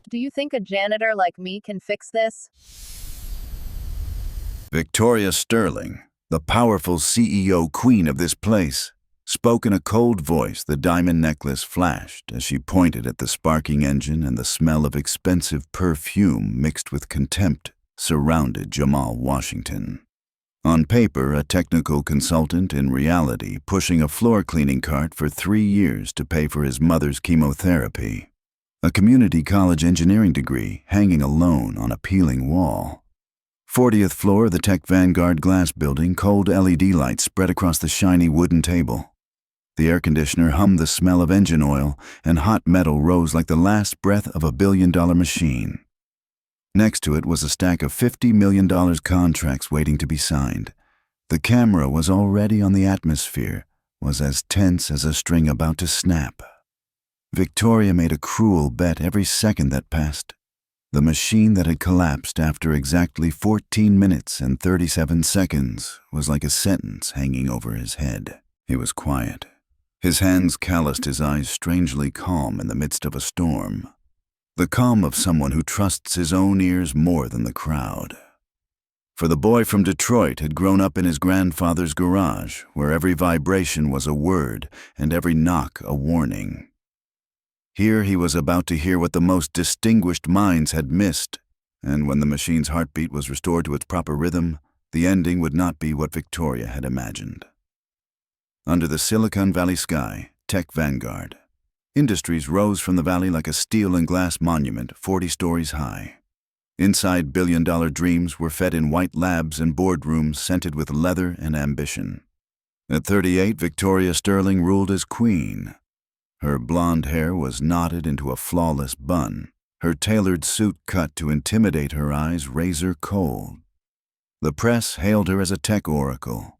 Do you think a janitor like me can fix this? Victoria Sterling, the powerful CEO queen of this place, spoke in a cold voice. The diamond necklace flashed as she pointed at the sparking engine, and the smell of expensive perfume mixed with contempt surrounded Jamal Washington. On paper, a technical consultant, in reality pushing a floor cleaning cart for 3 years to pay for his mother's chemotherapy. A community college engineering degree hanging alone on a peeling wall. 40th floor of the Tech Vanguard glass building, cold LED lights spread across the shiny wooden table. The air conditioner hummed the smell of engine oil, and hot metal rose like the last breath of a billion-dollar machine. Next to it was a stack of $50 million contracts waiting to be signed. The camera was already on the atmosphere, was as tense as a string about to snap. Victoria made a cruel bet every second that passed. The machine that had collapsed after exactly 14 minutes and 37 seconds was like a sentence hanging over his head. He was quiet. His hands calloused, his eyes strangely calm in the midst of a storm. The calm of someone who trusts his own ears more than the crowd. For the boy from Detroit had grown up in his grandfather's garage, where every vibration was a word and every knock a warning. Here he was about to hear what the most distinguished minds had missed, and when the machine's heartbeat was restored to its proper rhythm, the ending would not be what Victoria had imagined. Under the Silicon Valley sky, Tech Vanguard. Industries rose from the valley like a steel and glass monument 40 stories high. Inside, billion-dollar dreams were fed in white labs and boardrooms scented with leather and ambition. At 38, Victoria Sterling ruled as queen. Her blonde hair was knotted into a flawless bun, her tailored suit cut to intimidate her eyes razor cold. The press hailed her as a tech oracle.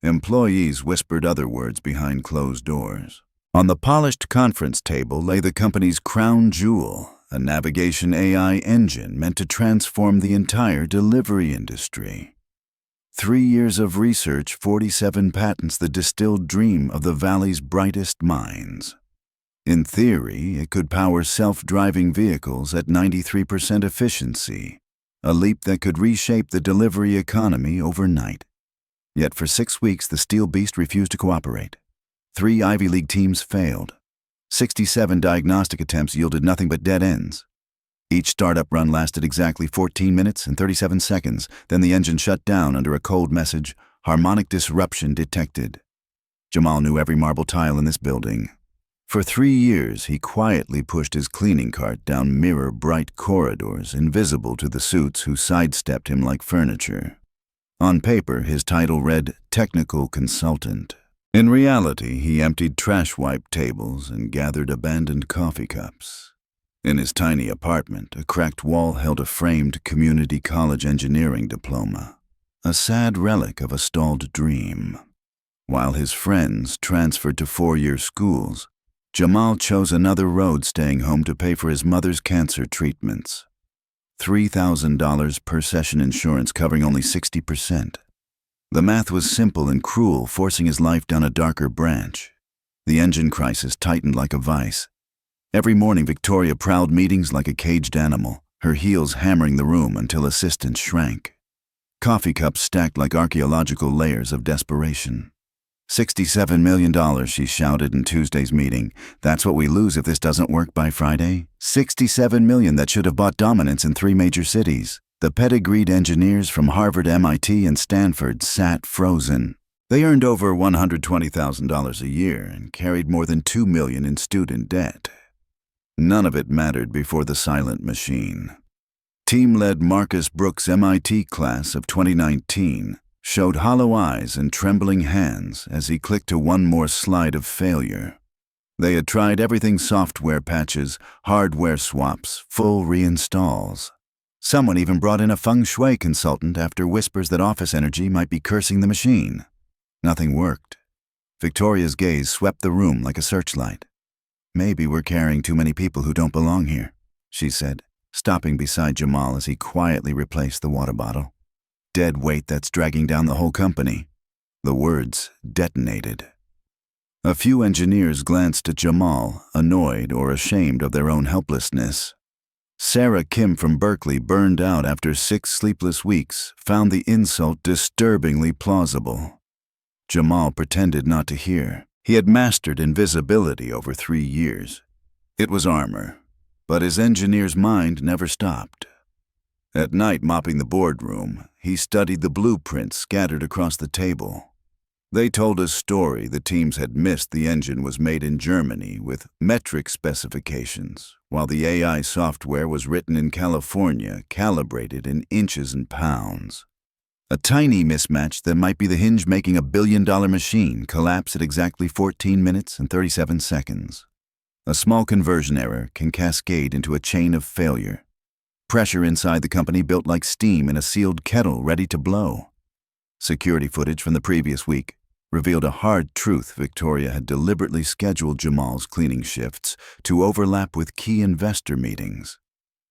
Employees whispered other words behind closed doors. On the polished conference table lay the company's crown jewel, a navigation AI engine meant to transform the entire delivery industry. 3 years of research, 47 patents, the distilled dream of the Valley's brightest minds. In theory, it could power self-driving vehicles at 93% efficiency, a leap that could reshape the delivery economy overnight. Yet for 6 weeks, the steel beast refused to cooperate. 3 Ivy League teams failed. 67 diagnostic attempts yielded nothing but dead ends. Each startup run lasted exactly 14 minutes and 37 seconds, then the engine shut down under a cold message, harmonic disruption detected. Jamal knew every marble tile in this building. For 3 years, he quietly pushed his cleaning cart down mirror-bright corridors, invisible to the suits who sidestepped him like furniture. On paper, his title read Technical Consultant. In reality, he emptied trash-wiped tables and gathered abandoned coffee cups. In his tiny apartment, a cracked wall held a framed community college engineering diploma, a sad relic of a stalled dream. While his friends transferred to 4-year schools, Jamal chose another road, staying home to pay for his mother's cancer treatments. $3,000 per session insurance covering only 60%. The math was simple and cruel, forcing his life down a darker branch. The engine crisis tightened like a vice. Every morning, Victoria prowled meetings like a caged animal, her heels hammering the room until assistants shrank. Coffee cups stacked like archaeological layers of desperation. $67 million, she shouted in Tuesday's meeting. That's what we lose if this doesn't work by Friday. $67 million that should have bought dominance in 3 major cities. The pedigreed engineers from Harvard, MIT, and Stanford sat frozen. They earned over $120,000 a year and carried more than $2 million in student debt. None of it mattered before the silent machine. Team-led Marcus Brooks' MIT class of 2019 showed hollow eyes and trembling hands as he clicked to one more slide of failure. They had tried everything: software patches, hardware swaps, full reinstalls. Someone even brought in a feng shui consultant after whispers that office energy might be cursing the machine. Nothing worked. Victoria's gaze swept the room like a searchlight. "Maybe we're carrying too many people who don't belong here," she said, stopping beside Jamal as he quietly replaced the water bottle. "Dead weight that's dragging down the whole company." The words detonated. A few engineers glanced at Jamal, annoyed or ashamed of their own helplessness. Sarah Kim from Berkeley, burned out after 6 sleepless weeks, found the insult disturbingly plausible. Jamal pretended not to hear. He had mastered invisibility over 3 years. It was armor, but his engineer's mind never stopped. At night, mopping the boardroom, he studied the blueprints scattered across the table. They told a story the teams had missed. The engine was made in Germany with metric specifications, while the AI software was written in California, calibrated in inches and pounds. A tiny mismatch that might be the hinge making a billion-dollar machine collapse at exactly 14 minutes and 37 seconds. A small conversion error can cascade into a chain of failure. Pressure inside the company built like steam in a sealed kettle ready to blow. Security footage from the previous week revealed a hard truth. Victoria had deliberately scheduled Jamal's cleaning shifts to overlap with key investor meetings.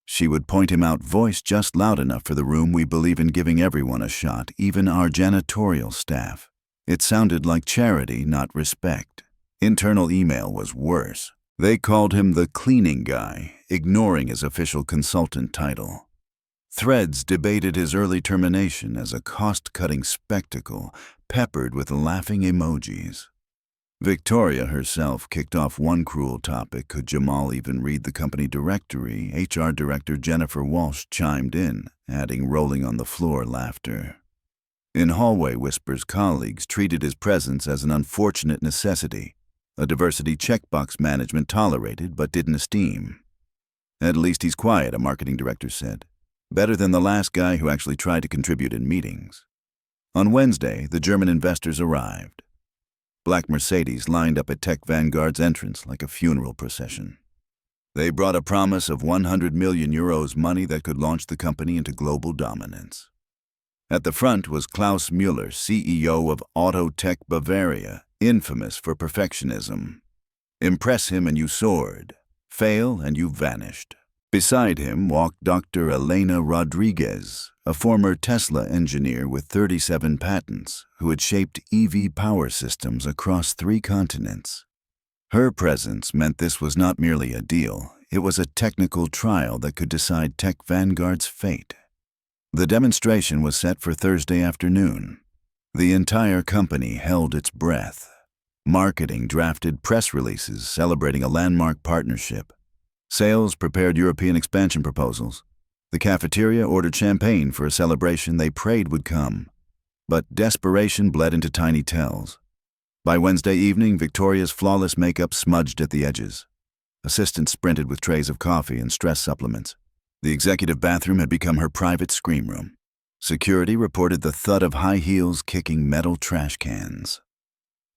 She would point him out, voice just loud enough for the room. "We believe in giving everyone a shot, even our janitorial staff." It sounded like charity, not respect. Internal email was worse. They called him the cleaning guy, ignoring his official consultant title. Threads debated his early termination as a cost-cutting spectacle, peppered with laughing emojis. Victoria herself kicked off one cruel topic. Could Jamal even read the company directory? HR Director Jennifer Walsh chimed in, adding rolling on the floor laughter. In hallway whispers, colleagues treated his presence as an unfortunate necessity, a diversity checkbox management tolerated but didn't esteem. "At least he's quiet," a marketing director said. "Better than the last guy who actually tried to contribute in meetings." On Wednesday, the German investors arrived. Black Mercedes lined up at Tech Vanguard's entrance like a funeral procession. They brought a promise of 100 million euros, money that could launch the company into global dominance. At the front was Klaus Müller, CEO of Auto Tech Bavaria, infamous for perfectionism. Impress him and you soared. Fail and you vanished. Beside him walked Dr. Elena Rodriguez, a former Tesla engineer with 37 patents, who had shaped EV power systems across 3 continents. Her presence meant this was not merely a deal, it was a technical trial that could decide Tech Vanguard's fate. The demonstration was set for Thursday afternoon. The entire company held its breath. Marketing drafted press releases celebrating a landmark partnership. Sales prepared European expansion proposals. The cafeteria ordered champagne for a celebration they prayed would come. But desperation bled into tiny tells. By Wednesday evening, Victoria's flawless makeup smudged at the edges. Assistants sprinted with trays of coffee and stress supplements. The executive bathroom had become her private scream room. Security reported the thud of high heels kicking metal trash cans.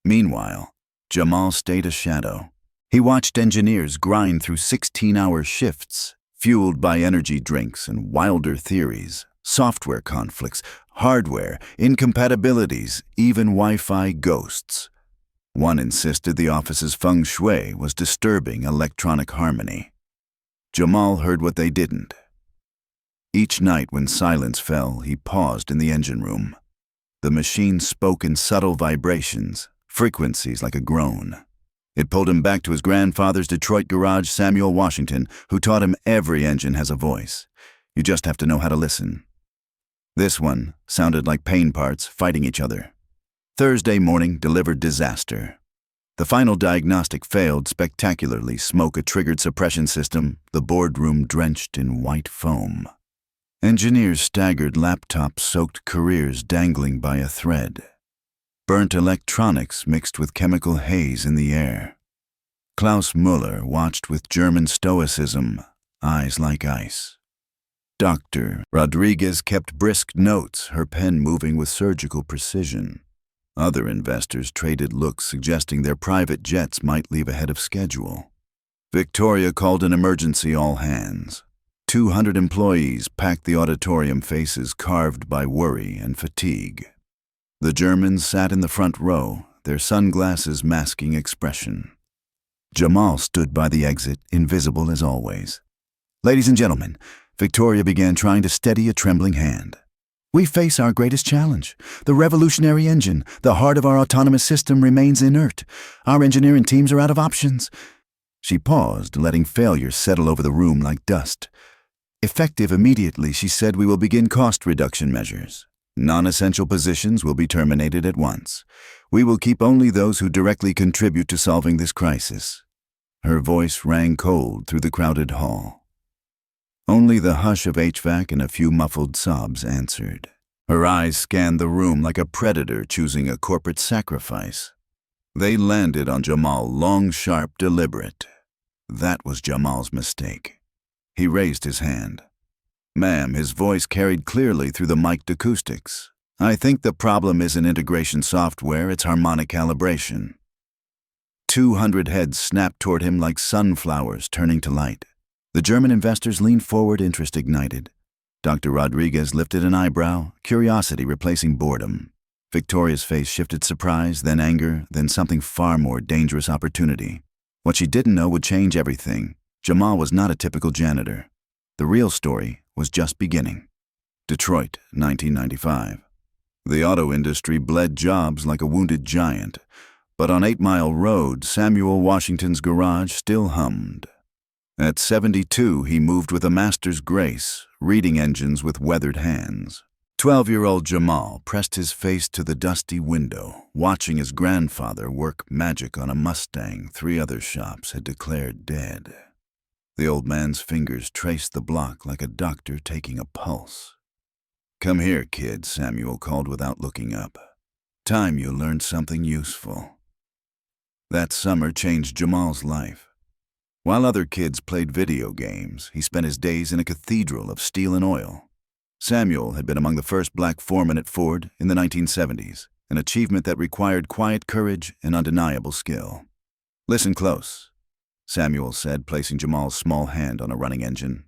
Meanwhile, Jamal stayed a shadow. He watched engineers grind through 16-hour shifts, fueled by energy drinks and wilder theories, software conflicts, hardware, incompatibilities, even Wi-Fi ghosts. One insisted the office's feng shui was disturbing electronic harmony. Jamal heard what they didn't. Each night when silence fell, he paused in the engine room. The machine spoke in subtle vibrations, frequencies like a groan. It pulled him back to his grandfather's Detroit garage, Samuel Washington, who taught him every engine has a voice. You just have to know how to listen. This one sounded like pain parts fighting each other. Thursday morning delivered disaster. The final diagnostic failed spectacularly. Smoke, a triggered suppression system, the boardroom drenched in white foam. Engineers staggered, laptop-soaked careers dangling by a thread. Burnt electronics mixed with chemical haze in the air. Klaus Müller watched with German stoicism, eyes like ice. Dr. Rodriguez kept brisk notes, her pen moving with surgical precision. Other investors traded looks suggesting their private jets might leave ahead of schedule. Victoria called an emergency all hands. 200 employees packed the auditorium, faces carved by worry and fatigue. The Germans sat in the front row, their sunglasses masking expression. Jamal stood by the exit, invisible as always. "Ladies and gentlemen," Victoria began, trying to steady a trembling hand. "We face our greatest challenge. The revolutionary engine, the heart of our autonomous system, remains inert. Our engineering teams are out of options." She paused, letting failure settle over the room like dust. Effective immediately, she said, we will begin cost reduction measures. Non-essential positions will be terminated at once. We will keep only those who directly contribute to solving this crisis. Her voice rang cold through the crowded hall. Only the hush of HVAC and a few muffled sobs answered. Her eyes scanned the room like a predator choosing a corporate sacrifice. They landed on Jamal, long, sharp, deliberate. That was Jamal's mistake. He raised his hand. Ma'am, his voice carried clearly through the mic'd acoustics. I think the problem isn't integration software, it's harmonic calibration. 200 heads snapped toward him like sunflowers turning to light. The German investors leaned forward, interest ignited. Dr. Rodriguez lifted an eyebrow, curiosity replacing boredom. Victoria's face shifted surprise, then anger, then something far more dangerous, opportunity. What she didn't know would change everything. Jamal was not a typical janitor. The real story was just beginning. Detroit, 1995. The auto industry bled jobs like a wounded giant, but on 8 Mile Road, Samuel Washington's garage still hummed. At 72, he moved with a master's grace, reading engines with weathered hands. 12-year-old Jamal pressed his face to the dusty window, watching his grandfather work magic on a Mustang 3 other shops had declared dead. The old man's fingers traced the block like a doctor taking a pulse. Come here, kid, Samuel called without looking up. Time you learned something useful. That summer changed Jamal's life. While other kids played video games, he spent his days in a cathedral of steel and oil. Samuel had been among the first black foremen at Ford in the 1970s, an achievement that required quiet courage and undeniable skill. Listen close, Samuel said, placing Jamal's small hand on a running engine.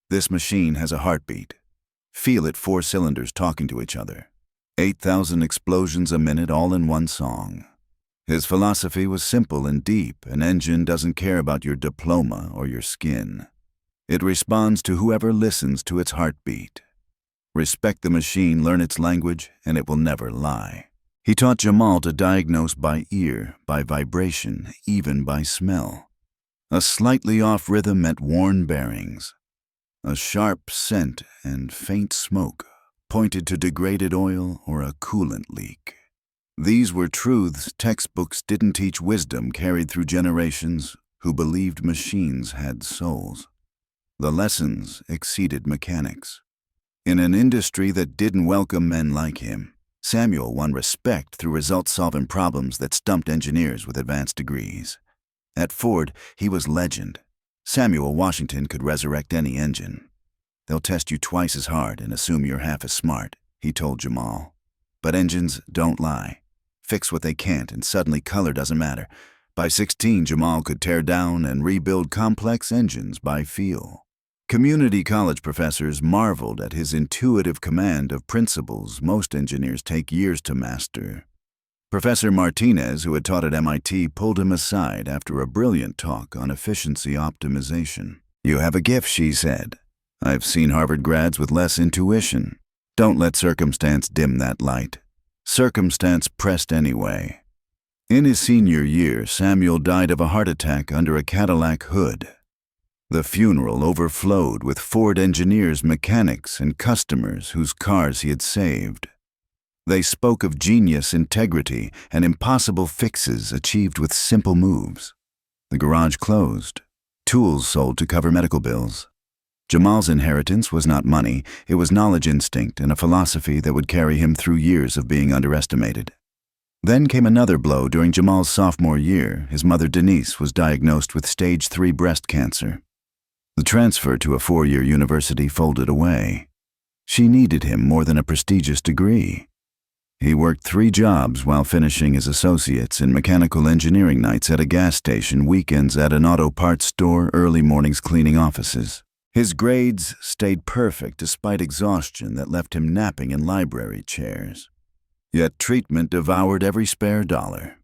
This machine has a heartbeat. Feel it, 4 cylinders talking to each other. 8,000 explosions a minute, all in one song. His philosophy was simple and deep. An engine doesn't care about your diploma or your skin. It responds to whoever listens to its heartbeat. Respect the machine, learn its language, and it will never lie. He taught Jamal to diagnose by ear, by vibration, even by smell. A slightly off rhythm meant worn bearings. A sharp scent and faint smoke pointed to degraded oil or a coolant leak. These were truths textbooks didn't teach, wisdom carried through generations who believed machines had souls. The lessons exceeded mechanics. In an industry that didn't welcome men like him, Samuel won respect through results-solving problems that stumped engineers with advanced degrees. At Ford, he was legend. Samuel Washington could resurrect any engine. They'll test you twice as hard and assume you're half as smart, he told Jamal. But engines don't lie. Fix what they can't, and suddenly color doesn't matter. By 16, Jamal could tear down and rebuild complex engines by feel. Community college professors marveled at his intuitive command of principles most engineers take years to master. Professor Martinez, who had taught at MIT, pulled him aside after a brilliant talk on efficiency optimization. You have a gift, she said. I've seen Harvard grads with less intuition. Don't let circumstance dim that light. Circumstance pressed anyway. In his senior year, Samuel died of a heart attack under a Cadillac hood. The funeral overflowed with Ford engineers, mechanics, and customers whose cars he had saved. They spoke of genius, integrity, and impossible fixes achieved with simple moves. The garage closed. Tools sold to cover medical bills. Jamal's inheritance was not money, it was knowledge, instinct, and a philosophy that would carry him through years of being underestimated. Then came another blow during Jamal's sophomore year. His mother, Denise, was diagnosed with stage 3 breast cancer. The transfer to a 4-year university folded away. She needed him more than a prestigious degree. He worked 3 jobs while finishing his associates in mechanical engineering, nights at a gas station, weekends at an auto parts store, early mornings cleaning offices. His grades stayed perfect despite exhaustion that left him napping in library chairs. Yet treatment devoured every spare dollar.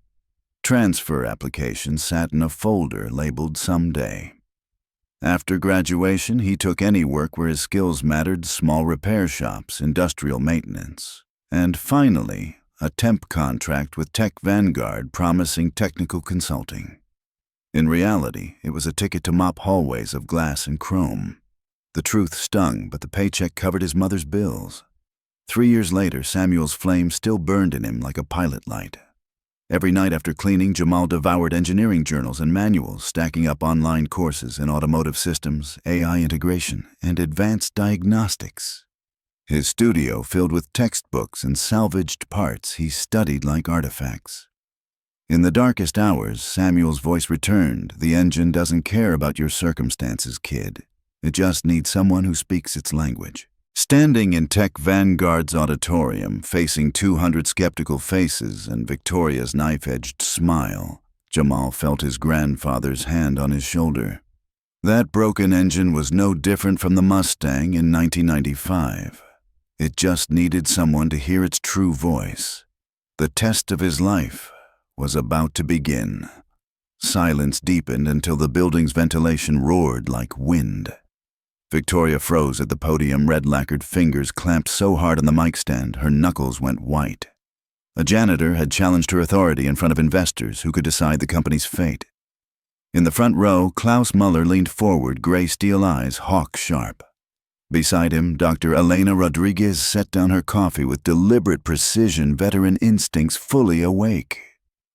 Transfer applications sat in a folder labeled someday. After graduation, he took any work where his skills mattered, small repair shops, industrial maintenance, and finally, a temp contract with Tech Vanguard promising technical consulting. In reality, it was a ticket to mop hallways of glass and chrome. The truth stung, but the paycheck covered his mother's bills. 3 years later, Samuel's flame still burned in him like a pilot light. Every night after cleaning, Jamal devoured engineering journals and manuals, stacking up online courses in automotive systems, AI integration, and advanced diagnostics. His studio filled with textbooks and salvaged parts he studied like artifacts. In the darkest hours, Samuel's voice returned. The engine doesn't care about your circumstances, kid. It just needs someone who speaks its language. Standing in Tech Vanguard's auditorium, facing 200 skeptical faces and Victoria's knife-edged smile, Jamal felt his grandfather's hand on his shoulder. That broken engine was no different from the Mustang in 1995. It just needed someone to hear its true voice. The test of his life was about to begin. Silence deepened until the building's ventilation roared like wind. Victoria froze at the podium, red-lacquered fingers clamped so hard on the mic stand, her knuckles went white. A janitor had challenged her authority in front of investors who could decide the company's fate. In the front row, Klaus Muller leaned forward, gray steel eyes hawk-sharp. Beside him, Dr. Elena Rodriguez set down her coffee with deliberate precision, veteran instincts fully awake.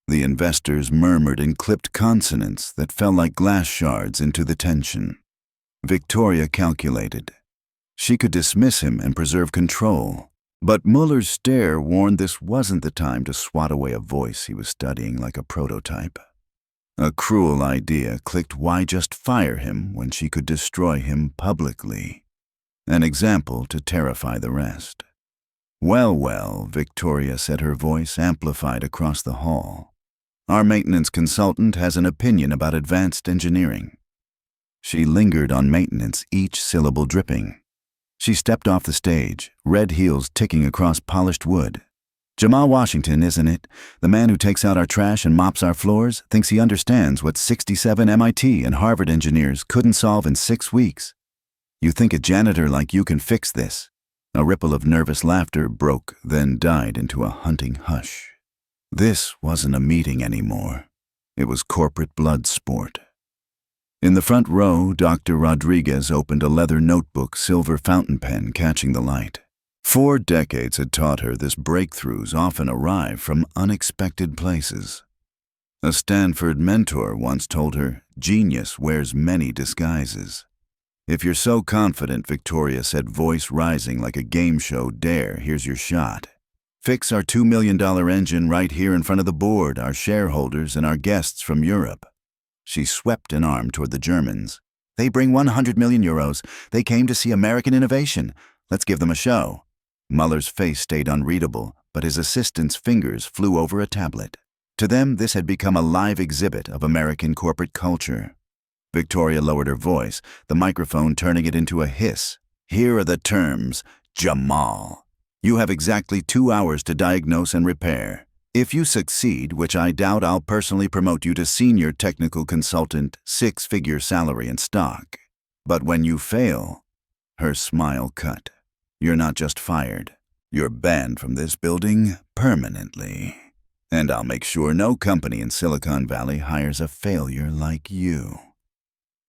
The investors murmured in clipped consonants that fell like glass shards into the tension. Victoria calculated. She could dismiss him and preserve control, but Muller's stare warned this wasn't the time to swat away a voice he was studying like a prototype. A cruel idea clicked. Why just fire him when she could destroy him publicly? An example to terrify the rest. Well, Victoria said, her voice amplified across the hall. Our maintenance consultant has an opinion about advanced engineering. She lingered on maintenance, each syllable dripping. She stepped off the stage, red heels ticking across polished wood. Jamal Washington, isn't it? The man who takes out our trash and mops our floors, thinks he understands what 67 MIT and Harvard engineers couldn't solve in 6 weeks. You think a janitor like you can fix this? A ripple of nervous laughter broke, then died into a hunting hush. This wasn't a meeting anymore. It was corporate blood sport. In the front row, Dr. Rodriguez opened a leather notebook, silver fountain pen catching the light. 4 decades had taught her this breakthroughs often arrive from unexpected places. A Stanford mentor once told her, genius wears many disguises. If you're so confident, Victoria said, voice rising like a game show dare, here's your shot. Fix our $2 million engine right here in front of the board, our shareholders and our guests from Europe. She swept an arm toward the Germans. They bring 100 million euros. They came to see American innovation. Let's give them a show. Muller's face stayed unreadable, but his assistant's fingers flew over a tablet. To them, this had become a live exhibit of American corporate culture. Victoria lowered her voice, the microphone turning it into a hiss. Here are the terms, Jamal. You have exactly 2 hours to diagnose and repair. If you succeed, which I doubt, I'll personally promote you to senior technical consultant, 6-figure salary and stock. But when you fail, her smile cut. You're not just fired. You're banned from this building permanently. And I'll make sure no company in Silicon Valley hires a failure like you.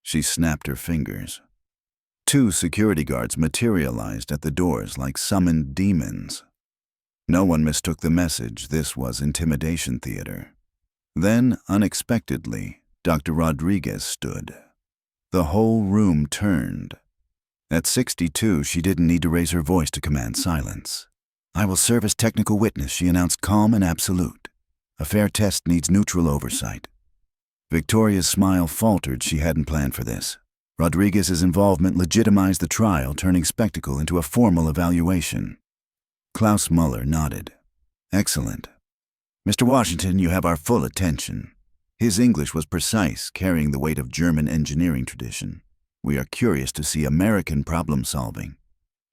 She snapped her fingers. 2 security guards materialized at the doors like summoned demons. No one mistook the message. This was intimidation theater. Then, unexpectedly, Dr. Rodriguez stood. The whole room turned. At 62, she didn't need to raise her voice to command silence. I will serve as technical witness, she announced, calm and absolute. A fair test needs neutral oversight. Victoria's smile faltered. She hadn't planned for this. Rodriguez's involvement legitimized the trial, turning spectacle into a formal evaluation. Klaus Muller nodded. Excellent. Mr. Washington, you have our full attention. His English was precise, carrying the weight of German engineering tradition. We are curious to see American problem-solving.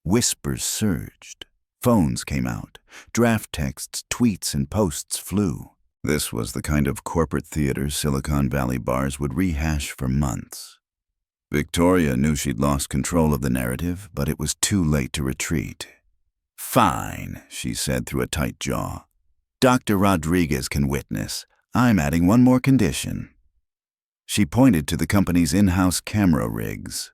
Whispers surged. Phones came out. Draft texts, tweets, and posts flew. This was the kind of corporate theater Silicon Valley bars would rehash for months. Victoria knew she'd lost control of the narrative, but it was too late to retreat. Fine, she said through a tight jaw. Dr. Rodriguez can witness. I'm adding one more condition. She pointed to the company's in-house camera rigs.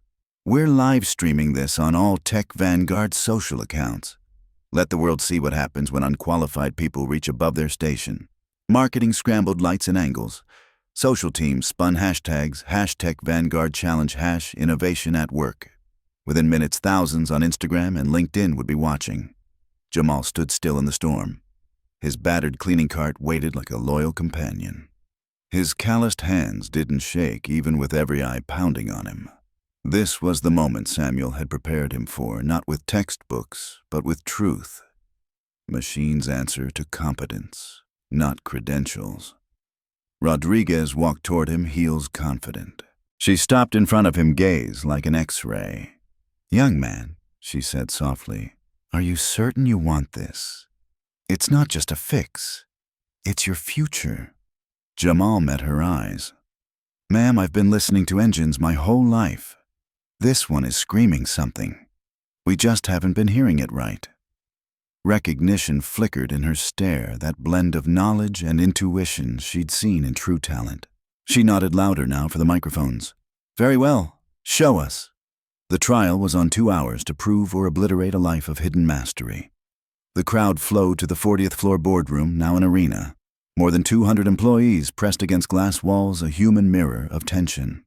We're live streaming this on all Tech Vanguard social accounts. Let the world see what happens when unqualified people reach above their station. Marketing scrambled lights and angles. Social teams spun hashtags, #Tech Vanguard Challenge, #Innovation at Work. Within minutes, thousands on Instagram and LinkedIn would be watching. Jamal stood still in the storm. His battered cleaning cart waited like a loyal companion. His calloused hands didn't shake even with every eye pounding on him. This was the moment Samuel had prepared him for, not with textbooks, but with truth. Machines answer to competence, not credentials. Rodriguez walked toward him, heels confident. She stopped in front of him, gaze like an X-ray. "Young man," she said softly, "are you certain you want this? It's not just a fix. It's your future." Jamal met her eyes. "Ma'am, I've been listening to engines my whole life. This one is screaming something. We just haven't been hearing it right." Recognition flickered in her stare, that blend of knowledge and intuition she'd seen in true talent. She nodded louder now for the microphones. "Very well. Show us." The trial was on 2 hours to prove or obliterate a life of hidden mastery. The crowd flowed to the 40th floor boardroom, now an arena. More than 200 employees pressed against glass walls, a human mirror of tension.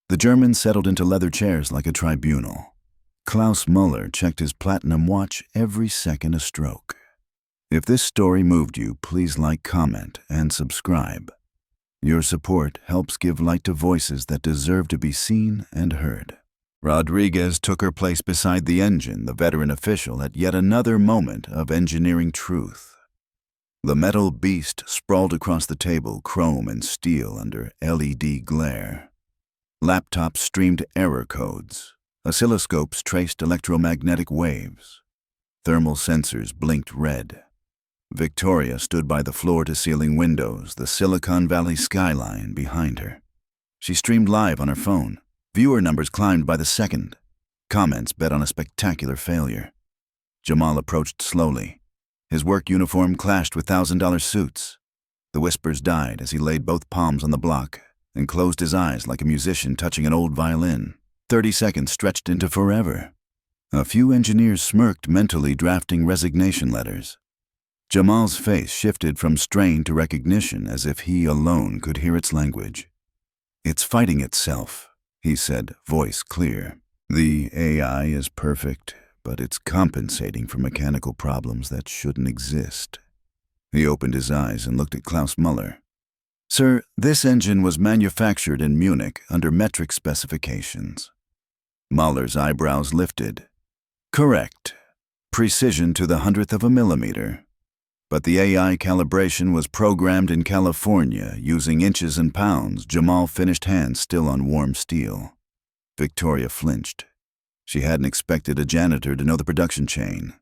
The German settled into leather chairs like a tribunal. Klaus Muller checked his platinum watch every second a stroke. If this story moved you, please like, comment, and subscribe. Your support helps give light to voices that deserve to be seen and heard. Rodriguez took her place beside the engine, the veteran official, at yet another moment of engineering truth. The metal beast sprawled across the table, chrome and steel under LED glare. Laptops streamed error codes. Oscilloscopes traced electromagnetic waves. Thermal sensors blinked red. Victoria stood by the floor-to-ceiling windows, the Silicon Valley skyline behind her. She streamed live on her phone. Viewer numbers climbed by the second. Comments bet on a spectacular failure. Jamal approached slowly. His work uniform clashed with $1,000 suits. The whispers died as he laid both palms on the block and closed his eyes like a musician touching an old violin. 30 seconds stretched into forever. A few engineers smirked, mentally drafting resignation letters. Jamal's face shifted from strain to recognition, as if he alone could hear its language. "It's fighting itself," he said, voice clear. "The AI is perfect, but it's compensating for mechanical problems that shouldn't exist." He opened his eyes and looked at Klaus Muller. "Sir, this engine was manufactured in Munich under metric specifications." Muller's eyebrows lifted. "Correct. Precision to the 100th of a millimeter. But the AI calibration was programmed in California using inches and pounds." Jamal finished, hands still on warm steel. Victoria flinched. She hadn't expected a janitor to know the production chain.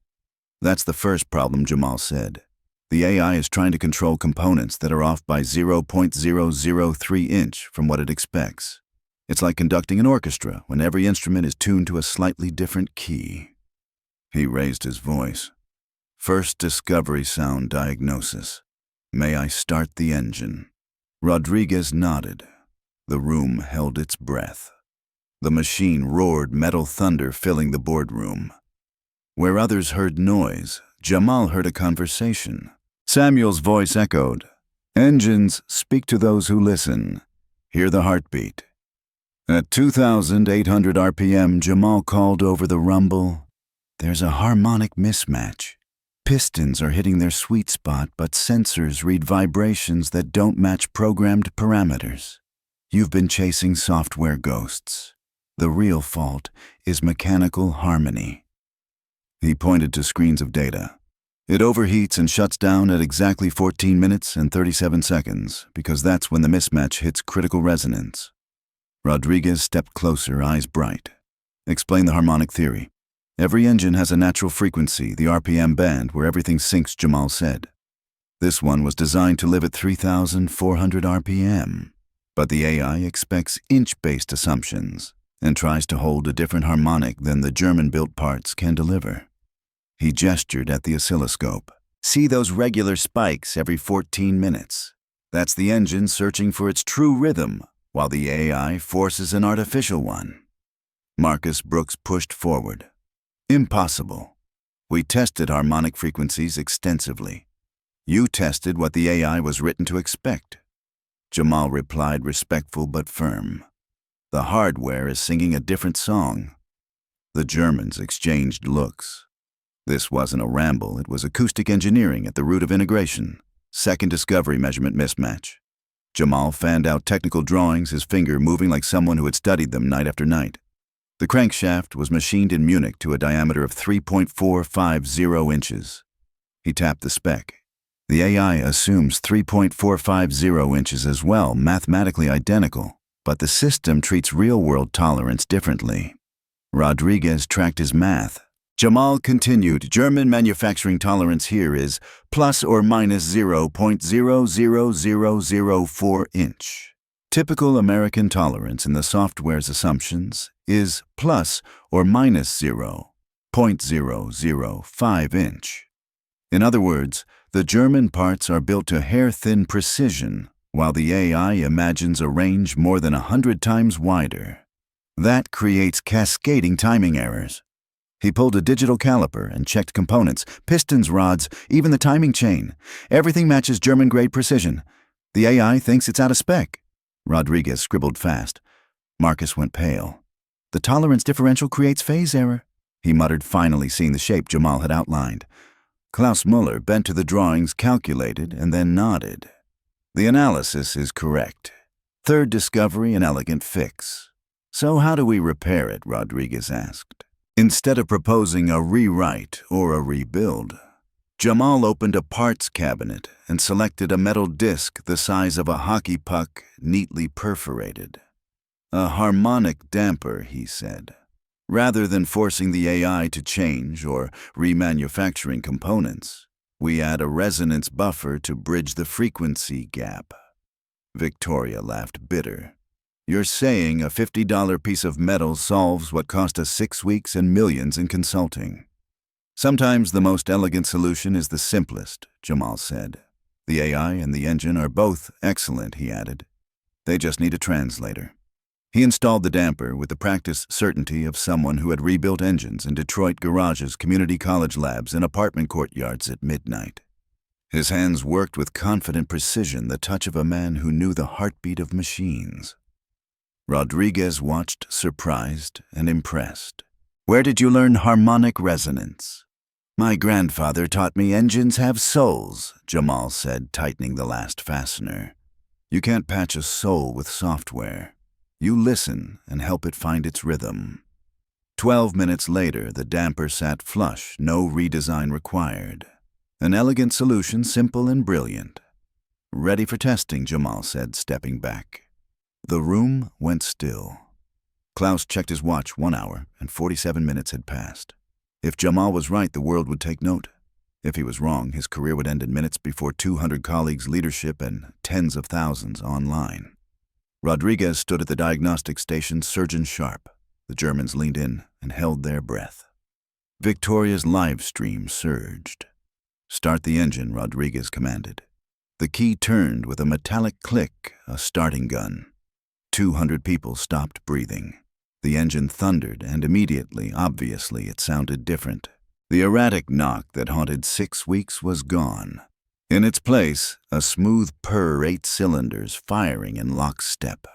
"That's the first problem," Jamal said. "The AI is trying to control components that are off by 0.003 inch from what it expects. It's like conducting an orchestra when every instrument is tuned to a slightly different key." He raised his voice. "First discovery sound diagnosis. May I start the engine?" Rodriguez nodded. The room held its breath. The machine roared, metal thunder filling the boardroom. Where others heard noise, Jamal heard a conversation. Samuel's voice echoed. "Engines speak to those who listen. Hear the heartbeat." At 2,800 RPM, Jamal called over the rumble. "There's a harmonic mismatch. Pistons are hitting their sweet spot, but sensors read vibrations that don't match programmed parameters. You've been chasing software ghosts. The real fault is mechanical harmony." He pointed to screens of data. "It overheats and shuts down at exactly 14 minutes and 37 seconds, because that's when the mismatch hits critical resonance." Rodriguez stepped closer, eyes bright. "Explain the harmonic theory." "Every engine has a natural frequency, the RPM band, where everything syncs," Jamal said. "This one was designed to live at 3,400 RPM. But the AI expects inch-based assumptions and tries to hold a different harmonic than the German-built parts can deliver." He gestured at the oscilloscope. "See those regular spikes every 14 minutes? That's the engine searching for its true rhythm, while the AI forces an artificial one." Marcus Brooks pushed forward. Impossible. We tested harmonic frequencies extensively. You tested what the AI was written to expect. Jamal replied, respectful but firm. The hardware is singing a different song. The Germans exchanged looks. This wasn't a ramble, it was acoustic engineering at the root of integration. Second discovery measurement mismatch. Jamal fanned out technical drawings, his finger moving like someone who had studied them night after night. The crankshaft was machined in Munich to a diameter of 3.450 inches. He tapped the spec. The AI assumes 3.450 inches as well, mathematically identical, but the system treats real-world tolerance differently. Rodriguez tracked his math. Jamal continued, German manufacturing tolerance here is plus or minus 0.00004 inch. Typical American tolerance in the software's assumptions is plus or minus 0.005 inch. In other words, the German parts are built to hair-thin precision, while the AI imagines a range more than 100 times wider. That creates cascading timing errors. He pulled a digital caliper and checked components, pistons, rods, even the timing chain. Everything matches German-grade precision. The AI thinks it's out of spec. Rodriguez scribbled fast. Marcus went pale. The tolerance differential creates phase error, he muttered, finally seeing the shape Jamal had outlined. Klaus Muller bent to the drawings, calculated, and then nodded. The analysis is correct. Third discovery, an elegant fix. So how do we repair it? Rodriguez asked. Instead of proposing a rewrite or a rebuild, Jamal opened a parts cabinet and selected a metal disc the size of a hockey puck, neatly perforated. A harmonic damper, he said. Rather than forcing the AI to change or remanufacturing components, we add a resonance buffer to bridge the frequency gap. Victoria laughed bitter. You're saying a $50 piece of metal solves what cost us 6 weeks and millions in consulting. Sometimes the most elegant solution is the simplest, Jamal said. The AI and the engine are both excellent, he added. They just need a translator. He installed the damper with the practiced certainty of someone who had rebuilt engines in Detroit garages, community college labs, and apartment courtyards at midnight. His hands worked with confident precision, the touch of a man who knew the heartbeat of machines. Rodriguez watched, surprised and impressed. Where did you learn harmonic resonance? My grandfather taught me engines have souls, Jamal said, tightening the last fastener. You can't patch a soul with software. You listen and help it find its rhythm. 12 minutes later, the damper sat flush, no redesign required. An elegant solution, simple and brilliant. Ready for testing, Jamal said, stepping back. The room went still. Klaus checked his watch. 1 hour and 47 minutes had passed. If Jamal was right, the world would take note. If he was wrong, his career would end in minutes before 200 colleagues, leadership, and tens of thousands online. Rodriguez stood at the diagnostic station, surgeon sharp. The Germans leaned in and held their breath. Victoria's livestream surged. Start the engine, Rodriguez commanded. The key turned with a metallic click, a starting gun. 200 people stopped breathing. The engine thundered, and immediately, obviously, it sounded different. The erratic knock that haunted 6 weeks was gone. In its place, a smooth purr, 8 cylinders firing in lockstep.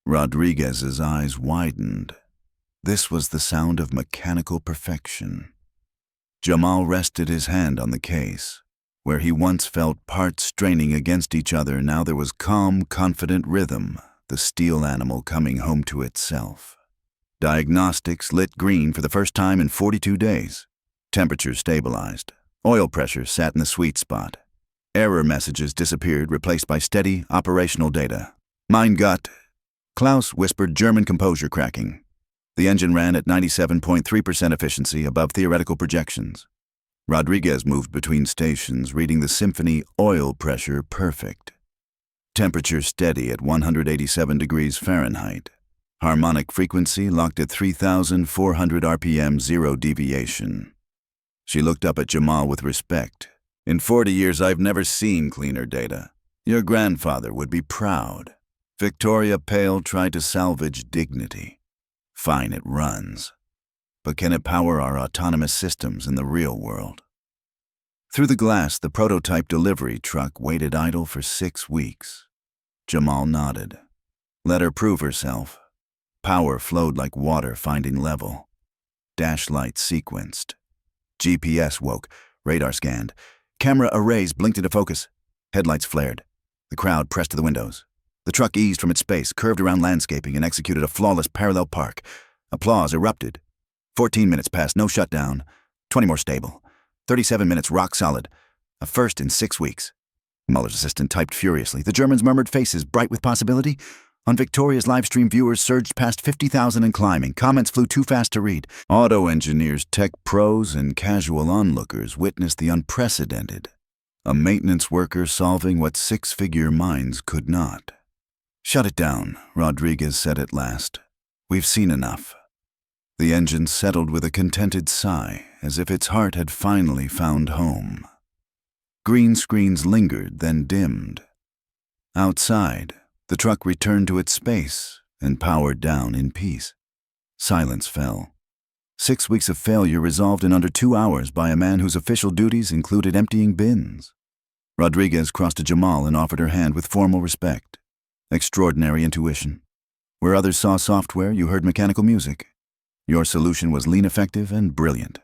Rodriguez's eyes widened. This was the sound of mechanical perfection. Jamal rested his hand on the case. Where he once felt parts straining against each other, now there was calm, confident rhythm, the steel animal coming home to itself. Diagnostics lit green for the first time in 42 days. Temperature stabilized. Oil pressure sat in the sweet spot. Error messages disappeared, replaced by steady, operational data. Mein Gott. Klaus whispered, German composure cracking. The engine ran at 97.3% efficiency, above theoretical projections. Rodriguez moved between stations, reading the symphony, oil pressure perfect. Temperature steady at 187 degrees Fahrenheit. Harmonic frequency locked at 3,400 RPM, 0 deviation. She looked up at Jamal with respect. In 40 years, I've never seen cleaner data. Your grandfather would be proud. Victoria, pale, tried to salvage dignity. Fine, it runs. But can it power our autonomous systems in the real world? Through the glass, the prototype delivery truck waited idle for 6 weeks. Jamal nodded. Let her prove herself. Power flowed like water finding level. Dash lights sequenced. GPS woke. Radar scanned. Camera arrays blinked into focus. Headlights flared. The crowd pressed to the windows. The truck eased from its space, curved around landscaping, and executed a flawless parallel park. Applause erupted. 14 minutes passed, no shutdown. 20 more stable. 37 minutes rock solid. A first in 6 weeks. Muller's assistant typed furiously. The Germans murmured, faces bright with possibility. On Victoria's livestream, viewers surged past 50,000 and climbing. Comments flew too fast to read. Auto engineers, tech pros, and casual onlookers witnessed the unprecedented. A maintenance worker solving what 6-figure minds could not. Shut it down, Rodriguez said at last. We've seen enough. The engine settled with a contented sigh, as if its heart had finally found home. Green screens lingered, then dimmed. Outside, the truck returned to its space and powered down in peace. Silence fell. 6 weeks of failure resolved in under 2 hours by a man whose official duties included emptying bins. Rodriguez crossed to Jamal and offered her hand with formal respect. Extraordinary intuition. Where others saw software, you heard mechanical music. Your solution was lean, effective, and brilliant.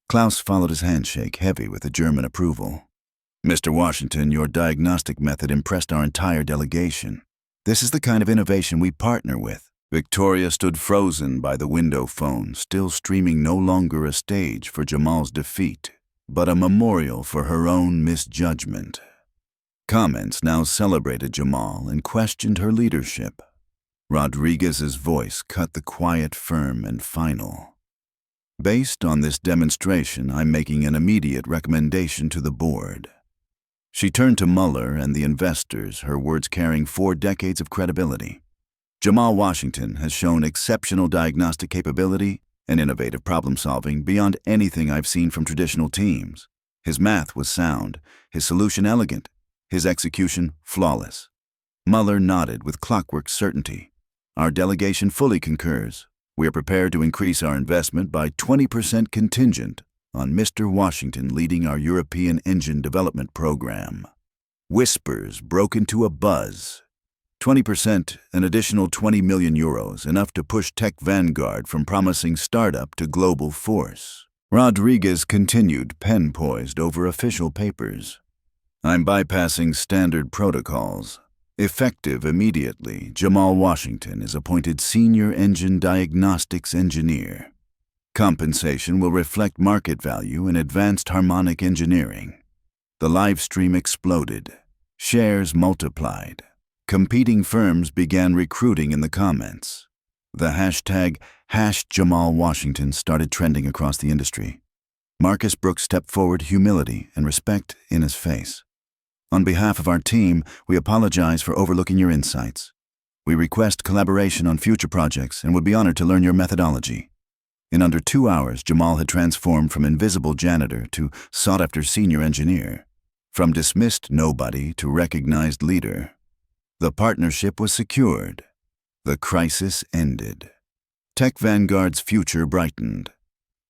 Klaus followed his handshake, heavy with a German approval. Mr. Washington, your diagnostic method impressed our entire delegation. This is the kind of innovation we partner with. Victoria stood frozen by the window phone, still streaming no longer a stage for Jamal's defeat, but a memorial for her own misjudgment. Comments now celebrated Jamal and questioned her leadership. Rodriguez's voice cut the quiet, firm, and final. Based on this demonstration, I'm making an immediate recommendation to the board. She turned to Muller and the investors, her words carrying 4 decades of credibility. Jamal Washington has shown exceptional diagnostic capability and innovative problem-solving beyond anything I've seen from traditional teams. His math was sound, his solution elegant, his execution flawless. Muller nodded with clockwork certainty. Our delegation fully concurs. We are prepared to increase our investment by 20% contingent on Mr. Washington leading our European engine development program. Whispers broke into a buzz. 20%, an additional 20 million euros, enough to push Tech Vanguard from promising startup to global force. Rodriguez continued, pen poised over official papers. I'm bypassing standard protocols. Effective immediately, Jamal Washington is appointed Senior Engine Diagnostics Engineer. Compensation will reflect market value in advanced harmonic engineering. The live stream exploded. Shares multiplied. Competing firms began recruiting in the comments. The hashtag #JamalWashington started trending across the industry. Marcus Brooks stepped forward, humility and respect in his face. On behalf of our team, we apologize for overlooking your insights. We request collaboration on future projects and would be honored to learn your methodology. In under 2 hours, Jamal had transformed from invisible janitor to sought-after senior engineer, from dismissed nobody to recognized leader. The partnership was secured. The crisis ended. Tech Vanguard's future brightened.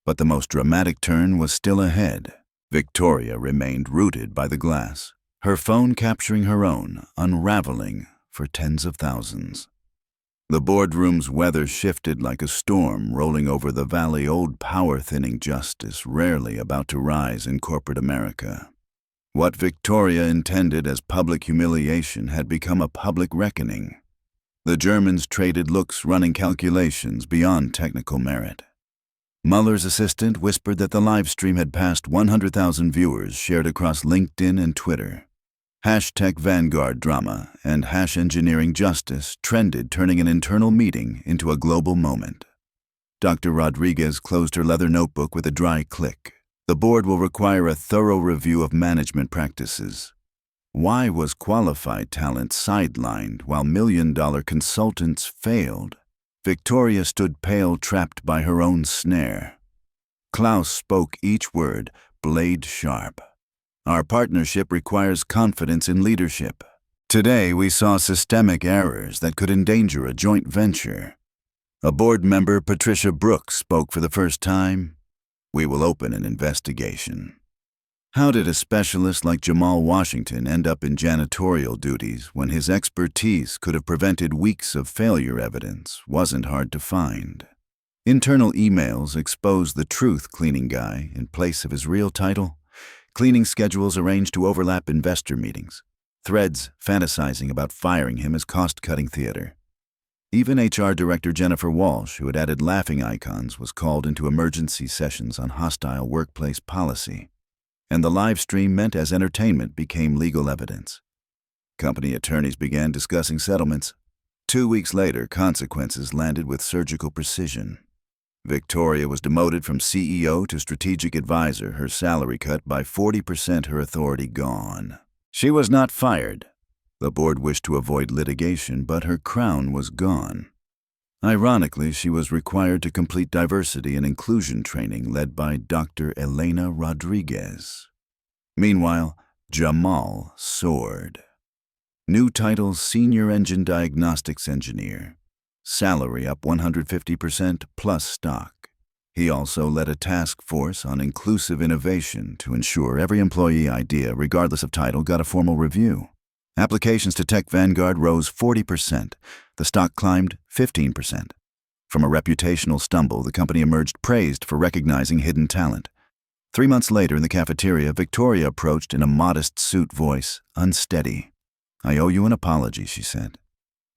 But the most dramatic turn was still ahead. Victoria remained rooted by the glass, her phone capturing her own, unraveling for tens of thousands. The boardroom's weather shifted like a storm rolling over the valley, old power-thinning justice rarely about to rise in corporate America. What Victoria intended as public humiliation had become a public reckoning. The Germans traded looks, running calculations beyond technical merit. Muller's assistant whispered that the live stream had passed 100,000 viewers shared across LinkedIn and Twitter. Tech Vanguard drama and engineering justice trended, turning an internal meeting into a global moment. Dr. Rodriguez closed her leather notebook with a dry click. The board will require a thorough review of management practices. Why was qualified talent sidelined while million-dollar consultants failed? Victoria stood pale, trapped by her own snare. Klaus spoke each word, blade sharp. Our partnership requires confidence in leadership. Today we saw systemic errors that could endanger a joint venture. A board member, Patricia Brooks, spoke for the first time. "We will open an investigation." How did a specialist like Jamal Washington end up in janitorial duties when his expertise could have prevented weeks of failure evidence wasn't hard to find. Internal emails exposed the truth cleaning guy in place of his real title. Cleaning schedules arranged to overlap investor meetings. Threads fantasizing about firing him as cost-cutting theater. Even HR Director Jennifer Walsh, who had added laughing icons, was called into emergency sessions on hostile workplace policy. And the live stream meant as entertainment became legal evidence. Company attorneys began discussing settlements. 2 weeks later, consequences landed with surgical precision. Victoria was demoted from CEO to strategic advisor, her salary cut by 40%, her authority gone. She was not fired. The board wished to avoid litigation, but her crown was gone. Ironically, she was required to complete diversity and inclusion training led by Dr. Elena Rodriguez. Meanwhile, Jamal soared. New title, Senior Engine Diagnostics Engineer. Salary up 150% plus stock. He also led a task force on inclusive innovation to ensure every employee idea, regardless of title, got a formal review. Applications to Tech Vanguard rose 40%. The stock climbed 15%. From a reputational stumble, the company emerged praised for recognizing hidden talent. 3 months later in the cafeteria, Victoria approached in a modest suit voice, unsteady. "I owe you an apology," she said.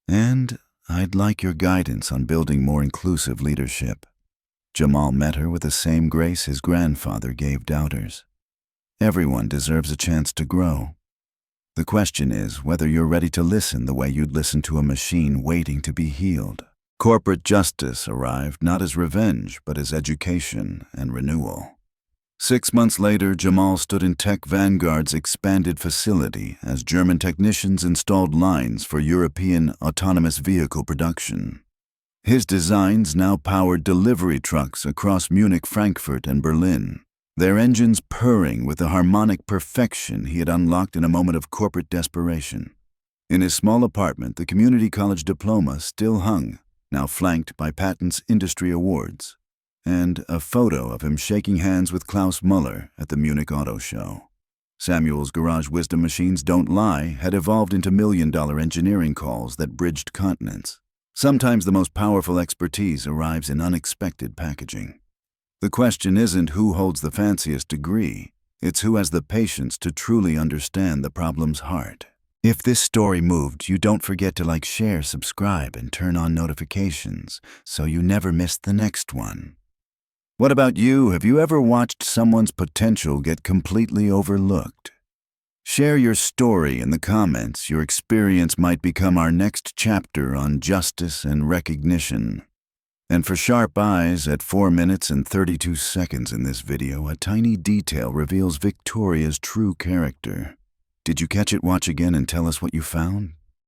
"And I'd like your guidance on building more inclusive leadership." Jamal met her with the same grace his grandfather gave doubters. Everyone deserves a chance to grow. The question is whether you're ready to listen the way you'd listen to a machine waiting to be healed. Corporate justice arrived not as revenge, but as education and renewal. 6 months later, Jamal stood in Tech Vanguard's expanded facility as German technicians installed lines for European autonomous vehicle production. His designs now powered delivery trucks across Munich, Frankfurt, and Berlin, their engines purring with the harmonic perfection he had unlocked in a moment of corporate desperation. In his small apartment, the community college diploma still hung, now flanked by patents industry awards, and a photo of him shaking hands with Klaus Muller at the Munich Auto Show. Samuel's garage wisdom machines don't lie had evolved into million-dollar engineering calls that bridged continents. Sometimes the most powerful expertise arrives in unexpected packaging. The question isn't who holds the fanciest degree, it's who has the patience to truly understand the problem's heart. If this story moved you, don't forget to like, share, subscribe, and turn on notifications so you never miss the next one. What about you? Have you ever watched someone's potential get completely overlooked? Share your story in the comments. Your experience might become our next chapter on justice and recognition. And for sharp eyes, at 4 minutes and 32 seconds in this video, a tiny detail reveals Victoria's true character. Did you catch it? Watch again and tell us what you found.